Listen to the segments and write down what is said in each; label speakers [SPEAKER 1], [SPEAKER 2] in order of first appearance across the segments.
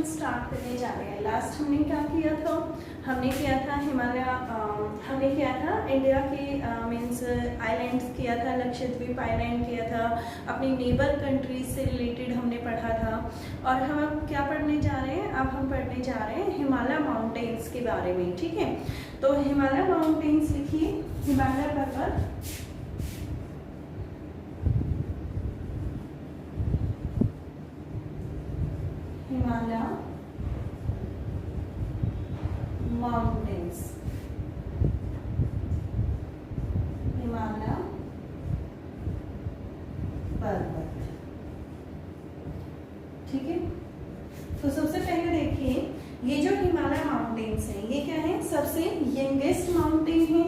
[SPEAKER 1] Session start करने जा रहे हैं। लास्ट हमने क्या किया था, हमने किया था हिमालय, हमने किया था इंडिया के मीन्स आइलैंड्स किया था, लक्षद्वीप आइलैंड किया था, अपनी नेबर कंट्रीज से रिलेटेड हमने पढ़ा था। और हम अब क्या पढ़ने जा रहे हैं, अब हम पढ़ने जा रहे हैं हिमालय माउंटेन्स के बारे में। ठीक है, तो हिमालय माउंटेन्स लिखिए, हिमालय पर्वत, हिमालय माउंटेन्स, हिमालय पर्वत। ठीक है, तो सबसे पहले देखिए ये जो हिमालय माउंटेन्स हैं ये क्या है, सबसे यंगेस्ट माउंटेन है,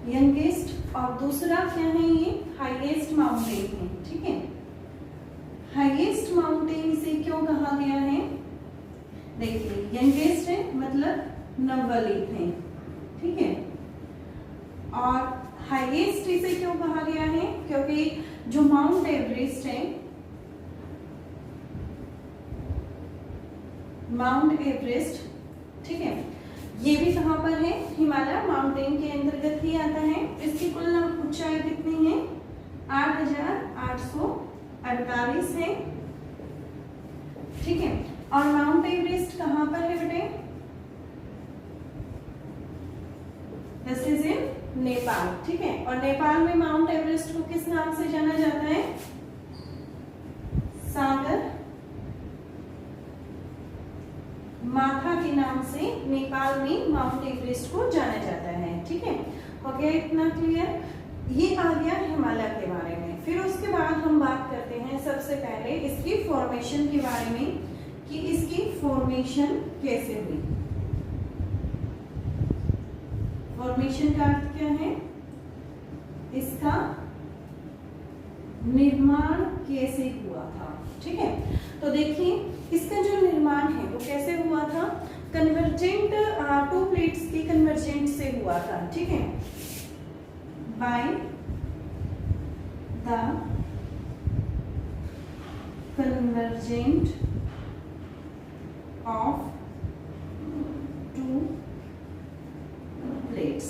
[SPEAKER 1] यंगेस्ट, और दूसरा क्या है ये हाईएस्ट माउंटेन है। ठीक है, हाईएस्ट माउंटेन इसे क्यों कहा गया है, देखिए यंगेस्ट है मतलब नवलित है। ठीक है, और हाईएस्ट इसे क्यों कहा गया है, क्योंकि जो माउंट एवरेस्ट है, माउंट एवरेस्ट, ठीक है, ये भी कहाँ पर है, हिमालय माउंटेन के अंतर्गत ही आता है। इसकी कुल ऊंचाई कितनी है, 8,848 है। ठीक है, और माउंट एवरेस्ट कहाँ पर है बेटे, दिस इज इन नेपाल। ठीक है, और नेपाल में माउंट एवरेस्ट को किस नाम से जाना जाता है, सागर माथा के नाम से नेपाल में माउंट एवरेस्ट को जाना जाता है। ठीक है, हो गया इतना क्लियर, ये आ गया हिमालय के बारे में। फिर उसके बाद हम बात करते हैं सबसे पहले इसकी फॉर्मेशन के बारे में, कि इसकी फॉर्मेशन कैसे हुई। फॉर्मेशन का अर्थ क्या है, इसका निर्माण कैसे हुआ था। ठीक है, तो देखिए इसका जो निर्माण है वो कैसे हुआ था, कन्वर्जेंट, टू प्लेट्स के कन्वर्जेंट से हुआ था। ठीक है, by the convergent of to plates.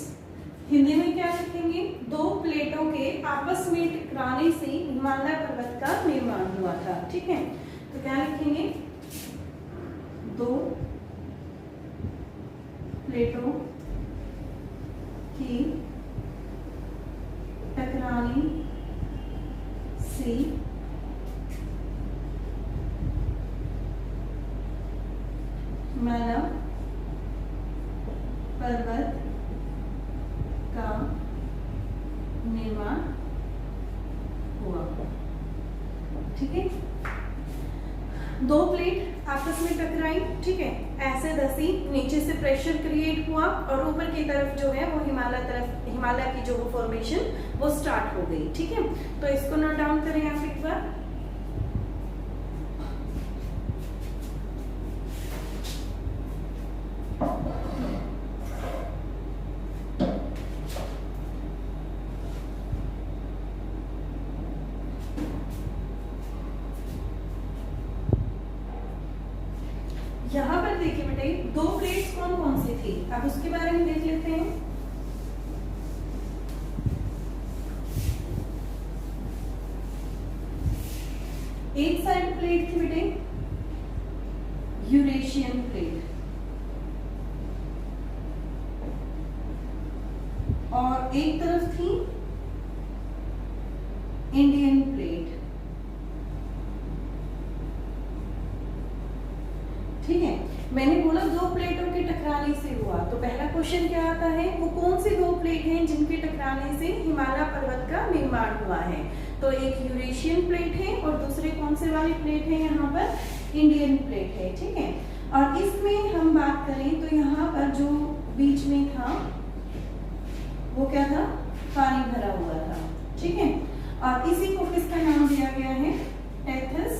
[SPEAKER 1] Hindi में क्या लिखेंगे, दो प्लेटों के आपस में टकराने से हिमालय पर्वत का निर्माण हुआ था। ठीक है, तो क्या लिखेंगे, दो प्लेटों की टकराने से हिमालय पर्वत का निर्माण हुआ। ठीक है, दो प्लेट आपस में टकराई, ठीक है, ऐसे दसी, नीचे से प्रेशर क्रिएट हुआ और ऊपर की तरफ जो है वो हिमालय की जो फॉर्मेशन वो स्टार्ट हो गई। ठीक है, तो इसको नोट डाउन करें आप एक बार। यहाँ पर देखिए बेटे दो प्लेट्स कौन कौन सी थी, अब उसके बारे में देख लेते हैं। एक साइड प्लेट थी बेटे यूरेशियन प्लेट, और एक तरफ थी इंडियन प्लेट। ठीक है, मैंने बोला दो प्लेटों के टकराने से हुआ, तो पहला क्वेश्चन क्या आता है, वो कौन सी दो प्लेट हैं जिनके टकराने से हिमालय पर्वत का निर्माण हुआ है। तो एक यूरेशियन प्लेट है और दूसरे कौन से वाली प्लेट है, यहाँ पर इंडियन प्लेट है। ठीक है, और इसमें हम बात करें तो यहाँ पर जो बीच में था वो क्या था, पानी भरा हुआ था। ठीक है, और इसी को किसका नाम दिया गया है, टेथस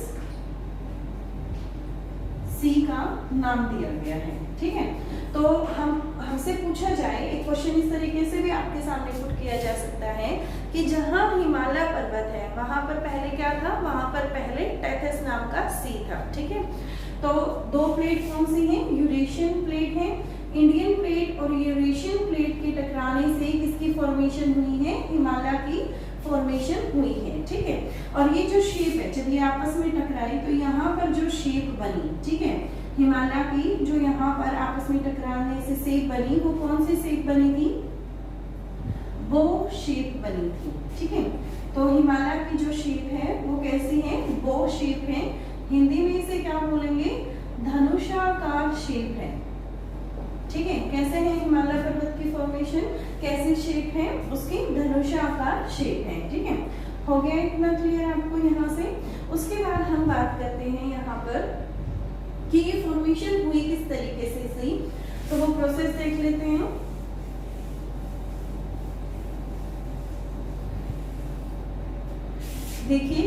[SPEAKER 1] सी का नाम दिया गया है। ठीक है, तो हमसे पूछा जाए एक क्वेश्चन इस तरीके से भी आपके सामने पुट किया जा सकता है कि जहां हिमालय पर्वत है वहां पर पहले क्या था, वहां पर सी था। ठीक है, तो दो प्लेट कौन सी हैं? यूरेशियन प्लेट है। इंडियन प्लेट और यूरेशियन प्लेट के टकराने से किसकी फॉर्मेशन हुई है? हिमालय की फॉर्मेशन हुई है। ठीक है, और ये जो शेप है जब ये आपस में टकराई तो यहाँ पर जो शेप बनी, ठीक है, हिमालय की जो यहाँ पर आपस में टकराने से शेप बनी, वो कौन सी शेप बनी थी? वो शेप बनी थी। ठीक है, तो हिमालय की जो शेप है वो कैसी है? वो शेप है। हिंदी में इसे क्या बोलेंगे? धनुषाकार शेप है। ठीक है, कैसे है हिमालय पर्वत की फॉर्मेशन? कैसी शेप है उसकी? धनुषाकार शेप है। ठीक है, हो गया इतना क्लियर आपको यहाँ से? उसके बाद हम बात करते हैं यहाँ पर कि ये फॉर्मेशन हुई किस तरीके से थी, तो वो प्रोसेस देख लेते हैं। देखिए,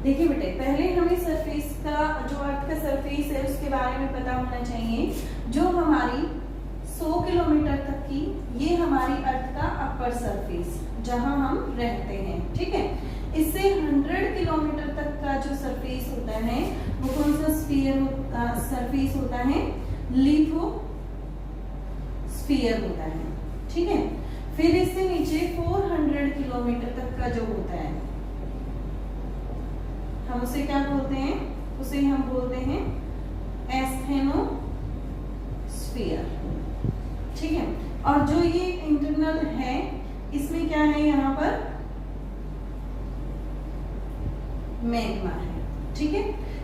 [SPEAKER 1] देखिए बेटे, पहले हमें सरफेस का, जो अर्थ का सरफेस है उसके बारे में पता होना चाहिए। जो हमारी 100 किलोमीटर तक की, ये हमारी अर्थ का अपर सरफेस जहां हम रहते हैं। ठीक है, इससे 100 किलोमीटर तक का जो सरफेस होता है वो कौन सा सरफेस होता है? लिथोस्फीयर होता है। ठीक है, फिर इससे नीचे 400 किलोमीटर तक का जो होता है हम उसे क्या बोलते हैं? उसे हम बोलते हैं एस्थेनोस्फीयर। ठीक है, और जो ये इंटरनल है इसमें क्या है? यहाँ पर मैग्मा है। ठीक है,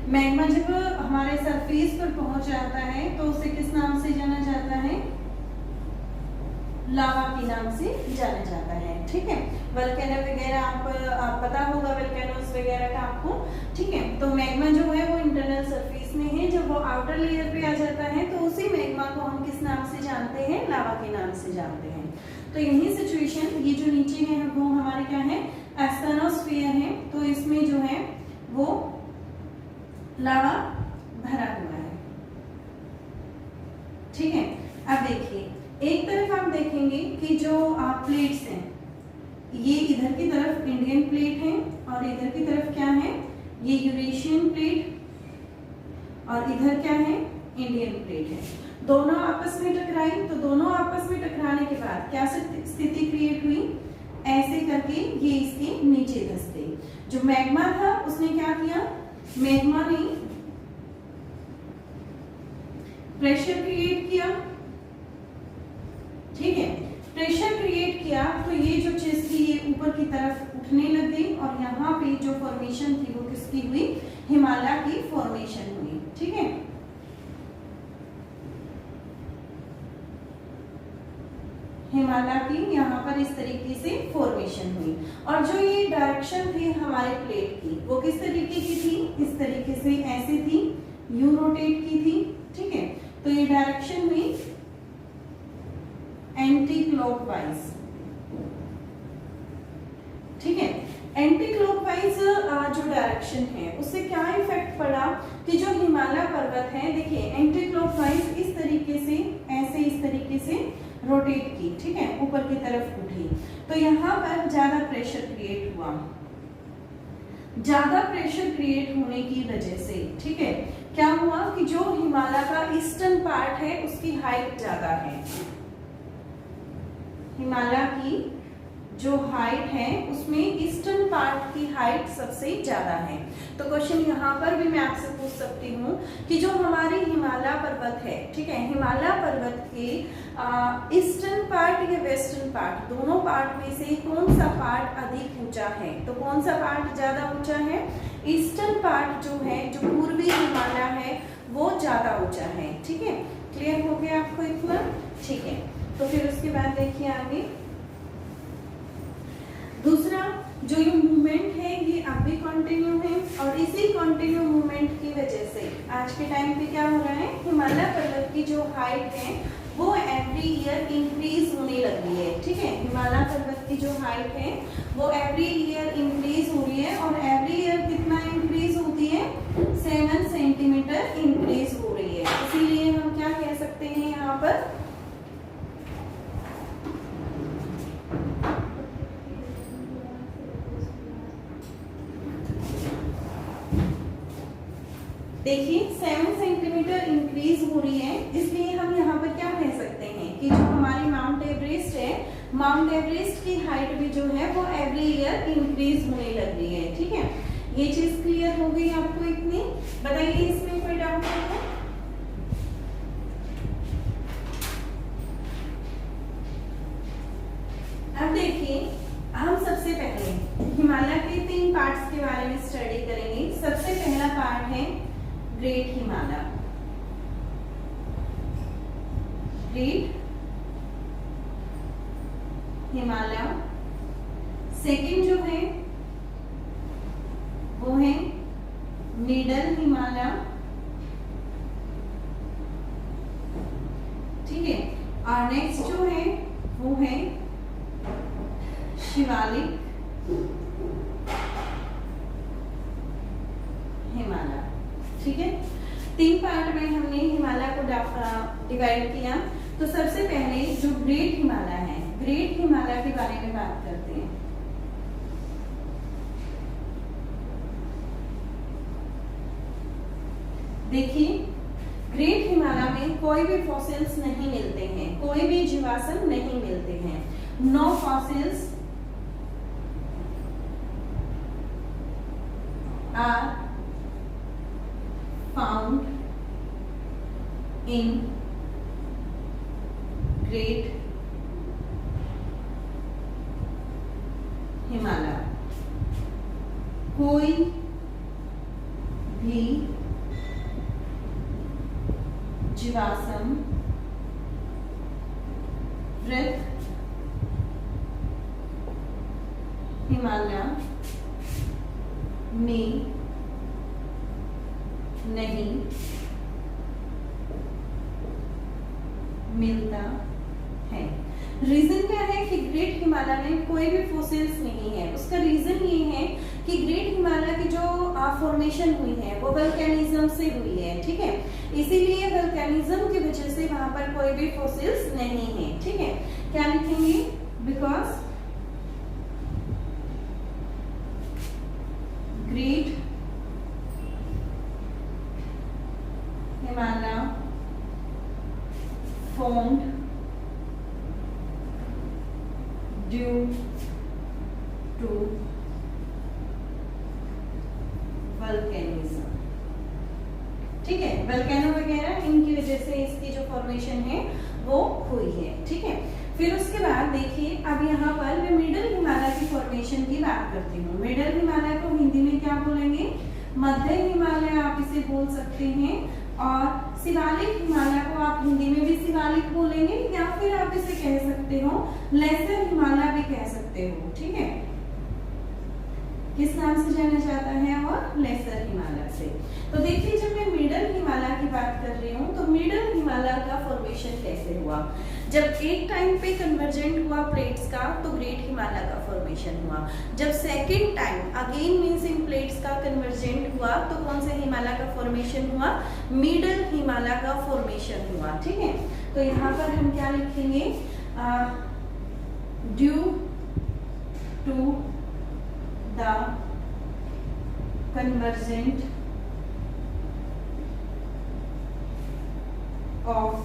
[SPEAKER 1] मैग्मा जब हमारे सरफेस पर पहुंच जाता है तो उसे किस नाम से जाना जाता है? लावा के नाम से जाना जाता है। ठीक है, वल्केनो वगैरह आप पता होगा, वल्केनोस वगैरह का आपको। ठीक है, तो मैग्मा जो है वो इंटरनल सरफेस में है। जब वो आउटर लेयर पे आ जाता है तो उसी मैग्मा को हम किस नाम से जानते हैं? लावा के नाम से जानते हैं। तो यही सिचुएशन, ये जो नीचे है वो हमारे क्या है? एस्थेनोस्फीयर है। तो इसमें जो है वो लावा भरा हुआ है। ठीक है, अब देखिए, एक तरफ आप देखेंगे कि जो प्लेट्स हैं, ये इधर की तरफ इंडियन प्लेट है और इधर की तरफ क्या है? ये यूरेशियन प्लेट और इधर क्या है? इंडियन प्लेट है। दोनों आपस में टकराई, तो दोनों आपस में टकराने के बाद क्या स्थिति क्रिएट हुई? ऐसे करके ये इसके नीचे धंस गई। जो मैग्मा था उसने क्या किया? मैग्मा ने प्रेशर क्रिएट किया। ठीक है, प्रेशर क्रिएट किया तो ये जो चीज थी ये ऊपर की तरफ उठने लग गई और यहाँ पे जो फॉर्मेशन थी वो किसकी हुई? हिमालय की फॉर्मेशन हुई। ठीक है, हिमालय की यहाँ पर इस तरीके से फॉर्मेशन हुई। और जो ये डायरेक्शन थी हमारे प्लेट की वो किस तरीके की थी? इस तरीके से ऐसे थी, यू रोटेट की थी। ठीक है, तो ये डायरेक्शन हुई एंटी क्लॉकवाइज। ठीक है, एंटी क्लॉकवाइज जो डायरेक्शन है उससे क्या इफेक्ट पड़ा कि जो हिमालय पर्वत है, देखिए एंटी क्लॉकवाइज इस तरीके से, ऐसे इस तरीके से रोटेट की। ठीक है, ऊपर की तरफ उठी तो यहाँ पर ज्यादा प्रेशर क्रिएट हुआ। ज्यादा प्रेशर क्रिएट होने की वजह से, ठीक है, क्या हुआ कि जो हिमालय का ईस्टर्न पार्ट है उसकी हाइट ज्यादा है। हिमालय की जो हाइट है उसमें ईस्टर्न पार्ट की हाइट सबसे ज्यादा है। तो क्वेश्चन यहाँ पर भी मैं आपसे पूछ सकती हूँ कि जो हमारी हिमालय पर्वत है, ठीक है, हिमालय पर्वत के ईस्टर्न पार्ट या वेस्टर्न पार्ट, दोनों पार्ट में से कौन सा पार्ट अधिक ऊंचा है? तो कौन सा पार्ट ज्यादा ऊंचा है? ईस्टर्न पार्ट जो है, जो पूर्वी हिमालय है, वो ज्यादा ऊंचा है। ठीक है, क्लियर हो गया आपको इतना? ठीक है, तो फिर उसके बाद देखिए आगे दूसरा जो ये मूवमेंट है ये अब भी कंटिन्यू है और इसी कंटिन्यू मूवमेंट की वजह से आज के टाइम पे क्या हो रहा है? हिमालय पर्वत की जो हाइट है वो एवरी ईयर इंक्रीज होने लग रही है। ठीक है, हिमालय पर्वत की जो हाइट है वो एवरी ईयर इंक्रीज हो रही है और एवरी ईयर कितना इंक्रीज होती है, 7 सेंटीमीटर इंक्रीज हो रही है। इसीलिए हम क्या कह सकते हैं यहाँ पर, देखिए 7 सेंटीमीटर इंक्रीज हो रही है, इसलिए हम यहाँ पर क्या कह सकते हैं कि जो हमारी माउंट एवरेस्ट है, माउंट एवरेस्ट की हाइट भी जो है वो एवरी ईयर इंक्रीज होने लग रही है। ठीक है, ये चीज क्लियर हो गई आपको इतनी? बताइए इसमें कोई डाउट है तो? अब देखिए, हम सबसे पहले हिमालय के 3 पार्ट्स के बारे में स्टडी करेंगे। सबसे पहला पार्ट है great Himalaya. Great Himalaya. Second जो है वो है मिडल हिमालय। ठीक है, और नेक्स्ट जो है वो है शिवालिक हिमालय। ठीक है, 3 पार्ट में हमने हिमालय को डिवाइड किया। तो सबसे पहले जो ग्रेट हिमालय है, ग्रेट हिमालय के बारे में बात करते हैं। देखिए, ग्रेट हिमालय में कोई भी फॉसिल्स नहीं मिलते हैं, कोई भी जीवाश्म नहीं मिलते हैं। No fossils are found in Great Himalaya। कोई भी जीवाश्म वृत्त हिमालय में नहीं मिलता है। रीजन क्या है कि ग्रेट हिमालय में कोई भी फॉसिल्स नहीं है? उसका रीजन ये है कि ग्रेट हिमालय की जो फॉर्मेशन हुई है वो वल्केनिज्म से हुई है। ठीक है, इसीलिए वल्केनिज्म की वजह से वहां पर कोई भी फॉसिल्स नहीं है। ठीक है, क्या लिखेंगे? Because great Himalaya formed due to volcanism। ठीक है, वल्केनो वगैरह इनकी वजह से इसकी जो फॉर्मेशन है वो हुई है। ठीक है, फिर उसके बाद देखिए, अब यहाँ पर मैं मिडल हिमालय की फॉर्मेशन की बात करती हूँ। मिडल हिमालय को हिंदी में क्या बोलेंगे? मध्य हिमालय आप इसे बोल सकते हैं। और शिवालिक हिमालय को आप हिंदी में भी शिवालिक बोलेंगे, या फिर आप इसे कह सकते हो लेसर हिमालय भी कह सकते हो। ठीक है, किस नाम से जाना जाता है? और लेसर हिमालय से। तो देखिए, जब मैं मिडल हिमालय की बात कर रही हूँ तो मिडल हिमालय का फॉर्मेशन कैसे हुआ? जब एक टाइम पे कन्वर्जेंट हुआ प्लेट्स का तो ग्रेट हिमालय का फॉर्मेशन हुआ। जब सेकेंड टाइम अगेन मींस इन प्लेट्स का कन्वर्जेंट हुआ तो कौन से हिमालय का फॉर्मेशन हुआ? मिडल हिमालय का फॉर्मेशन हुआ। ठीक है, तो यहाँ पर हम क्या लिखेंगे? Due to the convergent of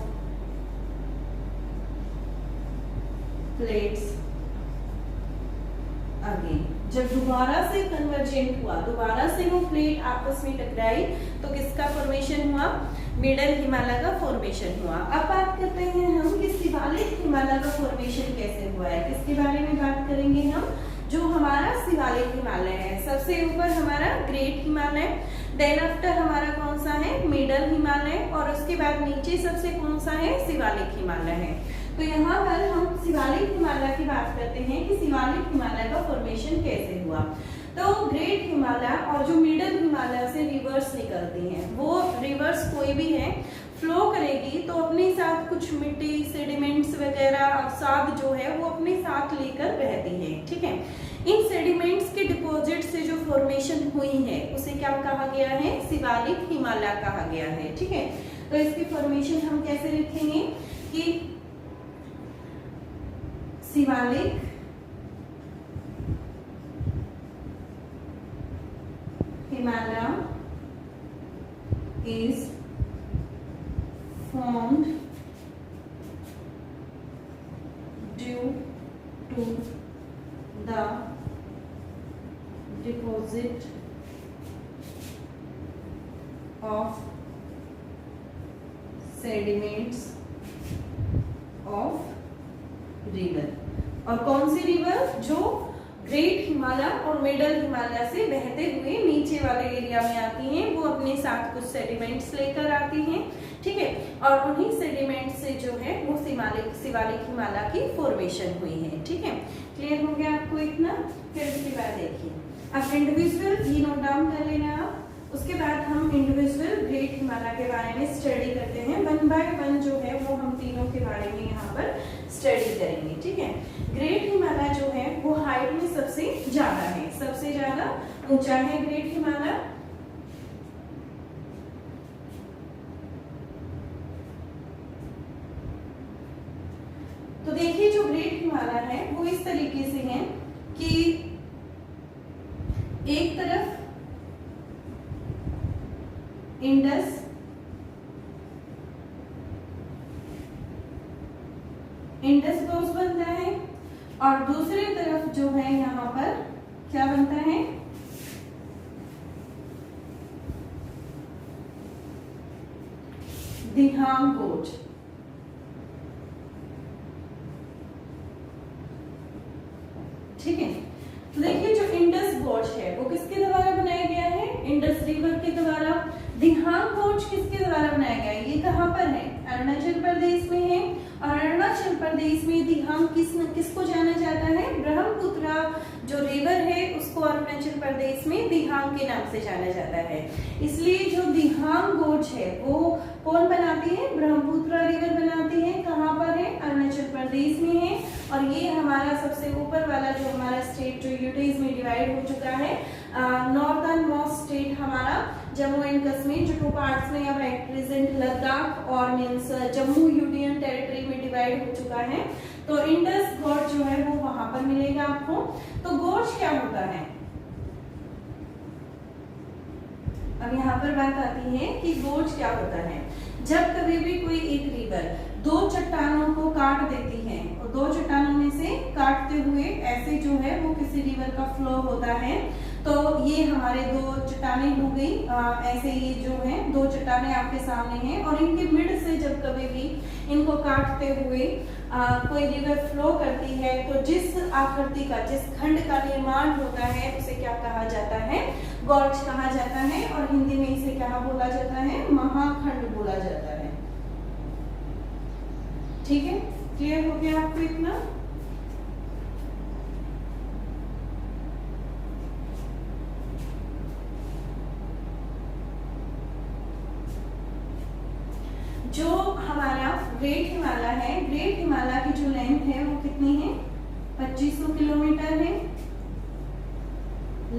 [SPEAKER 1] plates again। जब दोबारा से कन्वर्जेंट हुआ, दोबारा से वो प्लेट आपस में टकराई तो किसका फॉर्मेशन हुआ? मिडल हिमालय का फॉर्मेशन हुआ। अब बात करते हैं हम कि शिवालिक हिमालय का फॉर्मेशन कैसे हुआ है। किसके बारे में बात करेंगे हम? जो हमारा शिवालिक हिमालय है, सबसे ऊपर हमारा ग्रेट हिमालय, देन आफ्टर हमारा कौन सा है? मिडल हिमालय, और उसके बाद नीचे सबसे कौन सा है? शिवालिक हिमालय है। तो यहाँ पर हम शिवालिक हिमालय की बात करते हैं कि शिवालिक हिमालय का फॉर्मेशन कैसे हुआ। तो ग्रेट हिमालय और जो मिडल हिमालय से रिवर्स निकलती हैं, वो रिवर्स कोई भी है, फ्लो करेगी तो अपने साथ कुछ मिट्टी, सेडिमेंट्स वगैरह अवसाद जो है वो अपने साथ लेकर बहती है। ठीक है, इन सेडिमेंट्स के डिपॉजिट से जो फॉर्मेशन हुई है उसे क्या कहा गया है? शिवालिक हिमालय कहा गया है। ठीक है, तो इसकी फॉर्मेशन हम कैसे लिखेंगे कि Shivalik Himalaya is formed due to the deposit of sediments of river। और कौन सी रिवर? जो ग्रेट हिमालय और मिडल हिमालय से बहते हुए नीचे वाले एरिया में आती हैं, वो अपने साथ कुछ सेडिमेंट्स लेकर आती हैं। ठीक है, और उन्हीं सेडिमेंट्स से जो है वो शिवालिक हिमालय की फॉर्मेशन हुई है। ठीक है, क्लियर हो गया आपको इतना? फिर उसके बाद देखिए, अब इंडिविजुअल ये नोट डाउन कर लेना आप। उसके बाद हम इंडिविजुअल ग्रेट हिमालय के बारे में स्टडी करते हैं। 1 बाय 1 जो है वो हम तीनों के बारे में यहाँ पर स्टडी करेंगे। ठीक है, ग्रेट हिमालय जो है वो हाइट में सबसे ज्यादा है, सबसे ज्यादा ऊंचा है ग्रेट हिमालय। तो देखिए जो ग्रेट हिमालय है वो इस तरीके से है कि एक तरफ इंडस गोज बनता है और दूसरी तरफ जो है यहाँ पर क्या बनता है? दिहांग गोज। ठीक है, तो देखिए जो इंडस गोज है वो किसके द्वारा बनाया गया है? इंडस रिवर के द्वारा। दिहांग गोज किसके द्वारा बनाया गया है? ये कहाँ पर है? अरुणाचल प्रदेश में है। और अरुणाचल प्रदेश में दिहांग किसको जाना जाता है? ब्रह्मपुत्र जो रिवर है उसको अरुणाचल प्रदेश में दिहांग के नाम से जाना जाता है। इसलिए जो दिहांग गोज है वो कौन बनाती है? ब्रह्मपुत्र रिवर बनाती है। कहाँ पर है? अरुणाचल प्रदेश में है। और ये हमारा सबसे ऊपर वाला जो हमारा स्टेट जो यूटीज में डिवाइड हो चुका है, नॉर्थर्न मोस्ट स्टेट हमारा जम्मू एंड कश्मीर, जो 2 पार्ट्स में अब एट प्रेजेंट लद्दाख और मीन्स जम्मू यूनियन टेरिटरी में डिवाइड हो चुका है। तो इंडस गोज जो है वो वहां पर मिलेगा आपको। तो गोज क्या होता है? अब यहाँ पर बात आती है कि गोज क्या होता है। जब कभी भी कोई एक रिवर 2 चट्टानों को काट देती है और 2 चट्टानों में से काटते हुए ऐसे जो है वो किसी रिवर का फ्लो होता है, तो ये हमारे 2 चट्टानें हो गई। ऐसे ये जो है 2 चट्टानें आपके सामने हैं और इनके मिड से जब कभी भी इनको काटते हुए कोई रिवर फ्लो करती है तो जिस आकृति का, जिस खंड का निर्माण होता है उसे क्या कहा जाता है? गॉर्ज कहा जाता है। और हिंदी में इसे क्या बोला जाता है? महाखंड बोला जाता है। ठीक है, क्लियर हो गया आपको इतना? जो हमारा ग्रेट हिमालय है, ग्रेट हिमालय की जो लेंथ है वो कितनी है? 2500 किलोमीटर है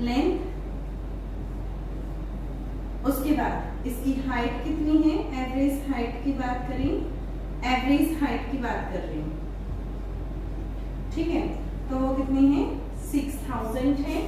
[SPEAKER 1] लेंथ। उसके बाद इसकी हाइट कितनी है? एवरेज हाइट की बात करें, एवरेज हाइट की बात कर रही हूं। ठीक है, तो वो कितनी है? 6000 है।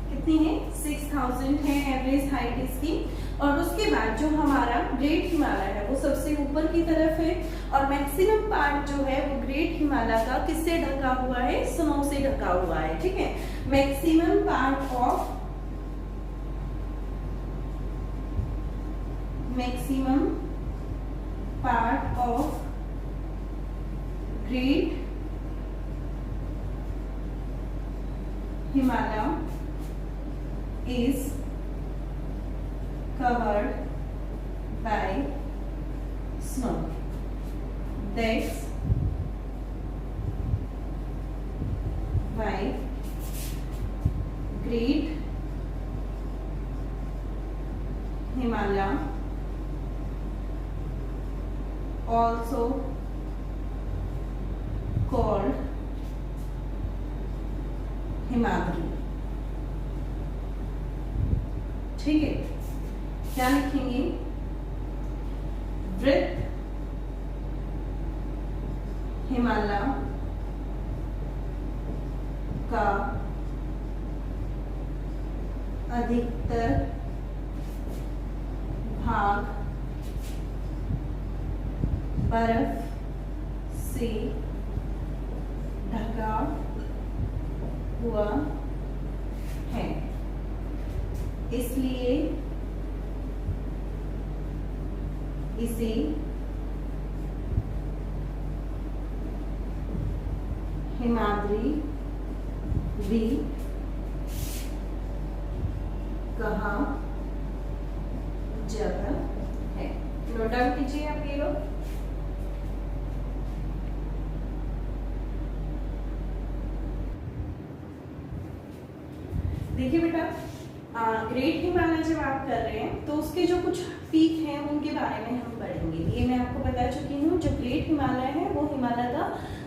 [SPEAKER 1] कितनी है? 6000 है एवरेज हाइट इसकी। और उसके बाद जो हमारा ग्रेट हिमालय है वो सबसे ऊपर की तरफ है और मैक्सिमम पार्ट जो है वो ग्रेट हिमालय का किससे ढका हुआ है? स्नो से ढका हुआ है। ठीक है, maximum part of great Himalaya is covered by snow. That's why Great Himalaya, also called Himadri. ठीक है, क्या लिखेंगे? वृत्त हिमालय का अधिकतर भाग बर्फ से ढका हुआ है, इसलिए इसे हिमाद्री भी कहा जाता है। नोट डाउन कीजिए आप ये लोग। देखिए बेटा, ग्रेट हिमालय जब आप कर रहे हैं तो उसके जो कुछ पीक हैं उनके बारे में हम पढ़ेंगे। ये मैं आपको बता चुकी हूँ, जो ग्रेट हिमालय है वो हिमालय का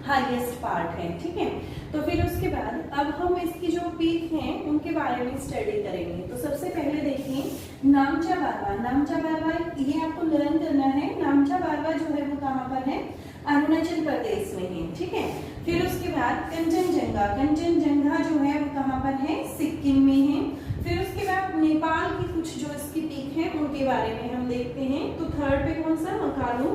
[SPEAKER 1] हाईएस्ट पार्ट है। ठीक है, तो फिर उसके बाद अब हम इसकी जो पीक हैं उनके बारे में स्टडी करेंगे। तो सबसे पहले देखिए नामचा बारवा। नामचा बारवा ये आपको लर्न करना है। नामचा बारवा जो है वो कहाँ पर है? अरुणाचल प्रदेश में है। ठीक है, फिर उसके बाद कंचनजंगा। कंचनजंगा जो है वो कहाँ पर है? सिक्किम में है। फिर उसके बाद नेपाल की कुछ जो इसकी पीक है उनके बारे में हम देखते हैं। तो थर्ड पे कौन सा? मकालू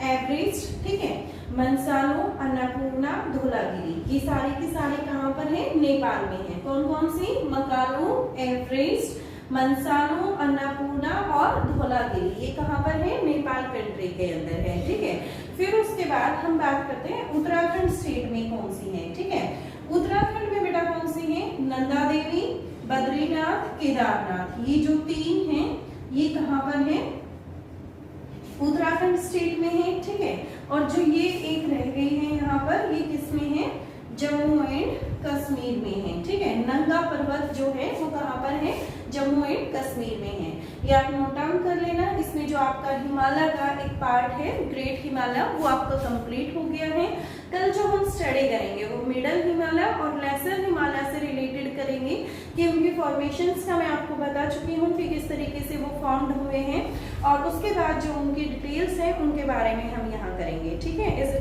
[SPEAKER 1] एवरेस्ट। ठीक है, मनसालो, अन्नपूर्णा, धौलागिरी, ये सारी की सारी कहाँ पर है? नेपाल में है। कौन कौन सी? मकालू, एवरेस्ट, मनसालो, अन्नपूर्णा और धौलागिरी, ये कहाँ पर है? नेपाल कंट्री के अंदर है। ठीक है, फिर उसके बाद हम बात करते हैं उत्तराखंड स्टेट में कौन सी है। ठीक है, उत्तराखंड में बेटा कौन सी है? नंदा देवी, बद्रीनाथ, केदारनाथ, ये जो तीन हैं ये कहाँ पर है? उत्तराखंड स्टेट में है। ठीक है, और जो ये एक रह गई है यहाँ पर, ये किसमें है? जम्मू एंड कश्मीर में है। ठीक है, नंगा पर्वत जो है वो कहाँ पर है? जम्मू एंड कश्मीर में है। ये आप नोट डाउन कर लेना। इसमें जो आपका हिमालय का एक पार्ट है ग्रेट हिमालय वो आपका कंप्लीट हो गया है। कल जो हम स्टडी करेंगे वो मिडल हिमालय और लेसर हिमालय से रिलेटेड करेंगे कि उनकी फॉर्मेशंस का मैं आपको बता चुकी हूँ कि किस तरीके से वो फॉर्म्ड हुए हैं, और उसके बाद जो उनकी डिटेल्स हैं उनके बारे में हम यहाँ करेंगे। ठीक है, इस